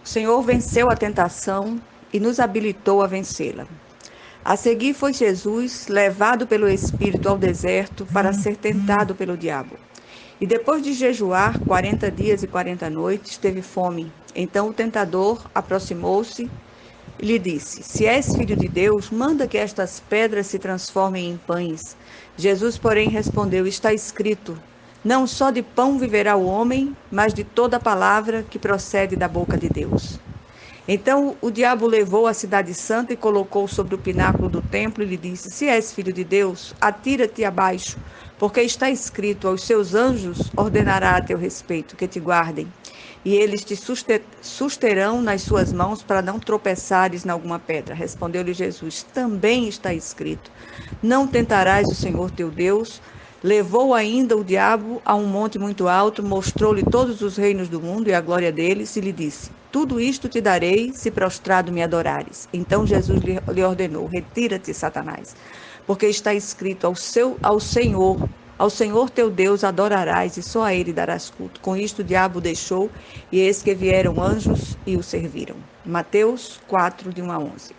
O Senhor venceu a tentação e nos habilitou a vencê-la. A seguir foi Jesus levado pelo Espírito ao deserto para ser tentado pelo diabo. E depois de jejuar 40 dias e 40 noites, teve fome. Então o tentador aproximou-se e lhe disse: Se és filho de Deus, manda que estas pedras se transformem em pães. Jesus, porém, respondeu: Está escrito: Não só de pão viverá o homem, mas de toda palavra que procede da boca de Deus. Então o diabo levou a cidade santa e colocou sobre o pináculo do templo e lhe disse: Se és filho de Deus, atira-te abaixo, porque está escrito: Aos seus anjos ordenará a teu respeito que te guardem, e eles te susterão nas suas mãos para não tropeçares em alguma pedra. Respondeu-lhe Jesus: Também está escrito: Não tentarás o Senhor teu Deus. Levou ainda o diabo a um monte muito alto, mostrou-lhe todos os reinos do mundo e a glória deles, e lhe disse: Tudo isto te darei, se prostrado me adorares. Então Jesus lhe ordenou: Retira-te, Satanás, porque está escrito: ao Senhor teu Deus adorarás, e só a ele darás culto. Com isto o diabo deixou, e eis que vieram anjos e o serviram. Mateus 4, de 1 a 11.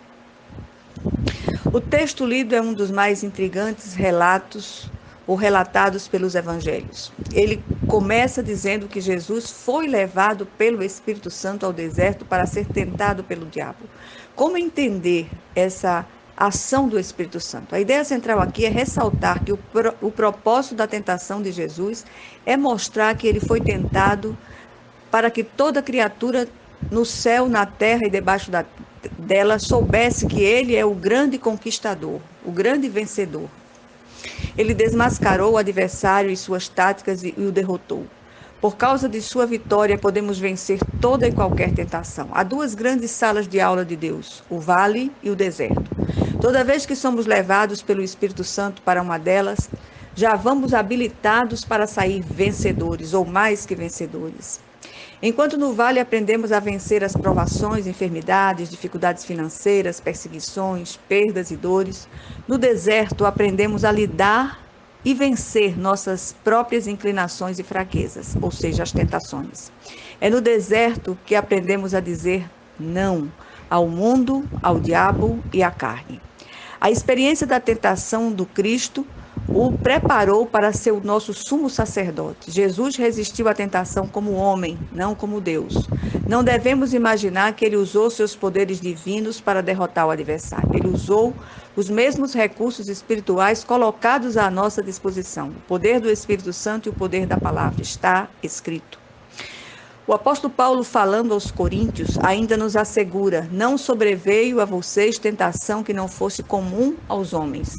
O texto lido é um dos mais intrigantes relatos ou relatados pelos evangelhos. Ele começa dizendo que Jesus foi levado pelo Espírito Santo ao deserto para ser tentado pelo diabo. Como entender essa ação do Espírito Santo? A ideia central aqui é ressaltar que o propósito da tentação de Jesus é mostrar que ele foi tentado para que toda criatura no céu, na terra e debaixo dela soubesse que ele é o grande conquistador, o grande vencedor. Ele desmascarou o adversário e suas táticas e o derrotou. Por causa de sua vitória, podemos vencer toda e qualquer tentação. Há duas grandes salas de aula de Deus, o vale e o deserto. Toda vez que somos levados pelo Espírito Santo para uma delas, já vamos habilitados para sair vencedores ou mais que vencedores. Enquanto no vale aprendemos a vencer as provações, enfermidades, dificuldades financeiras, perseguições, perdas e dores, no deserto aprendemos a lidar e vencer nossas próprias inclinações e fraquezas, ou seja, as tentações. É no deserto que aprendemos a dizer não ao mundo, ao diabo e à carne. A experiência da tentação do Cristo o preparou para ser o nosso sumo sacerdote. Jesus resistiu à tentação como homem, não como Deus. Não devemos imaginar que ele usou seus poderes divinos para derrotar o adversário. Ele usou os mesmos recursos espirituais colocados à nossa disposição. O poder do Espírito Santo e o poder da palavra. Está escrito. O apóstolo Paulo, falando aos coríntios, ainda nos assegura: não sobreveio a vocês tentação que não fosse comum aos homens.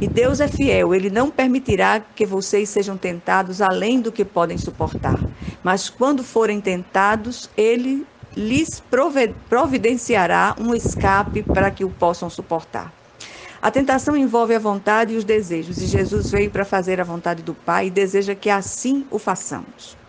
E Deus é fiel, ele não permitirá que vocês sejam tentados além do que podem suportar. Mas quando forem tentados, ele lhes providenciará um escape para que o possam suportar. A tentação envolve a vontade e os desejos, e Jesus veio para fazer a vontade do Pai e deseja que assim o façamos.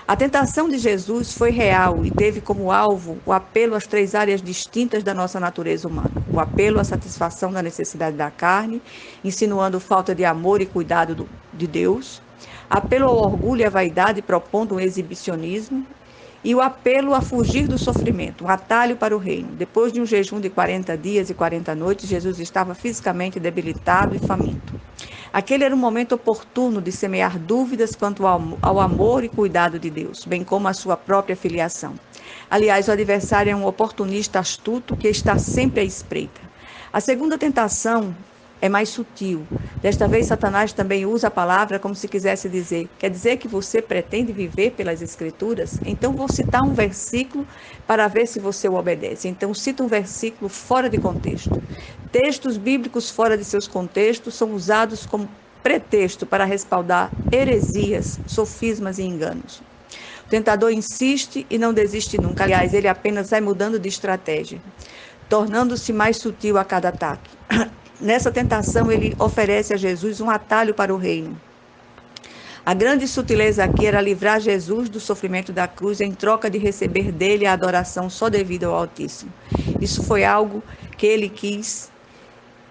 A tentação de Jesus foi real e teve como alvo o apelo às três áreas distintas da nossa natureza humana. O apelo à satisfação da necessidade da carne, insinuando falta de amor e cuidado de Deus. Apelo ao orgulho e à vaidade, propondo um exibicionismo. E o apelo a fugir do sofrimento, um atalho para o reino. Depois de um jejum de 40 dias e 40 noites, Jesus estava fisicamente debilitado e faminto. Aquele era o momento oportuno de semear dúvidas quanto ao amor e cuidado de Deus, bem como a sua própria filiação. Aliás, o adversário é um oportunista astuto que está sempre à espreita. A segunda tentação é mais sutil. Desta vez, Satanás também usa a palavra como se quisesse dizer: quer dizer que você pretende viver pelas Escrituras? Então vou citar um versículo para ver se você o obedece. Então cita um versículo fora de contexto. Textos bíblicos fora de seus contextos são usados como pretexto para respaldar heresias, sofismas e enganos. O tentador insiste e não desiste nunca. Aliás, ele apenas vai mudando de estratégia, tornando-se mais sutil a cada ataque. Nessa tentação, ele oferece a Jesus um atalho para o reino. A grande sutileza aqui era livrar Jesus do sofrimento da cruz em troca de receber dele a adoração só devida ao Altíssimo. Isso foi algo que ele quis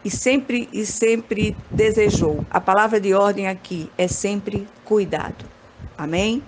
e sempre desejou. A palavra de ordem aqui é sempre cuidado. Amém?